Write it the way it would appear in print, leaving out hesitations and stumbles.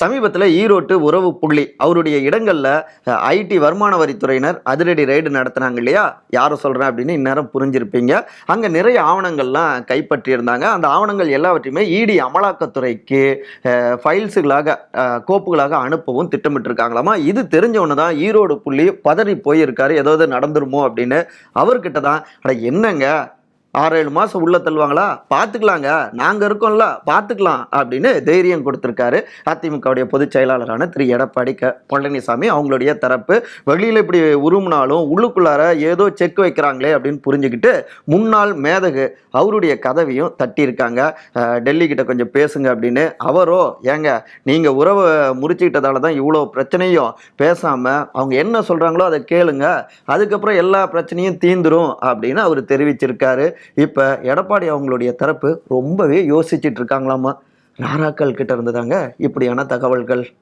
சமீபத்தில் ஈரோட்டு உறவு புள்ளி அவருடைய இடங்கள்ல ஐடி வருமான வரித்துறையினர் அதிரடி ரெய்டு நடத்தினாங்க இல்லையா? யாரை சொல்றேன் அப்படின்னு இந்நேரம் புரிஞ்சிருப்பீங்க. அங்க நிறைய ஆவணங்கள்லாம் கைப்பற்றி இருந்தாங்க. அந்த ஆவணங்கள் எல்லாவற்றையுமே இடி அமலாக்கத்துறைக்கு ஃபைல்ஸுகளாக கோப்புகளாக அனுப்பவும் திட்டமிட்டு இருக்காங்களாமா. இது தெரிஞ்சவொன்னு தான் ஈரோடு புள்ளி பதறி போயிருக்காரு. ஏதாவது நடந்துருமோ அப்படின்னு. அவர்கிட்ட தான் அட என்னங்க 6-7 மாசம் உள்ள தள்ளுவாங்களா? பார்த்துக்கலாங்க, நாங்க இருக்கோம்ல, பார்த்துக்கலாம் அப்படின்னு தைரியம் கொடுத்திருக்காரு. அதிமுகவுடைய பொதுச் செயலாளரான திரு எடப்பாடி பழனிசாமி. அவங்களுடைய தரப்பு வெளியில இப்படி உருமுனாலும் உள்ளுக்குள்ளார ஏதோ செக் வைக்கிறாங்களே அப்படின்னு புரிஞ்சுக்கிட்டு முன்னாள் மேதகு அவருடைய கதவையும் தட்டியிருக்காங்க. டெல்லி கிட்ட கொஞ்சம் பேசுங்க அப்படின்னு. அவரோ ஏங்க நீங்க உறவை முறிச்சுக்கிட்டதால தான் இவ்வளோ பிரச்சனையும், பேசாம அவங்க என்ன சொல்றாங்களோ அதை கேளுங்க, அதுக்கப்புறம் எல்லா பிரச்சனையும் தீந்துரும் அப்படின்னு அவர் தெரிவிச்சிருக்காரு. இப்ப எடப்பாடி அவங்களுடைய தரப்பு ரொம்பவே யோசிச்சுட்டு இருக்காங்களாமா. நாராக்கள் கிட்ட இருந்துதாங்க இப்படியான தகவல்கள்.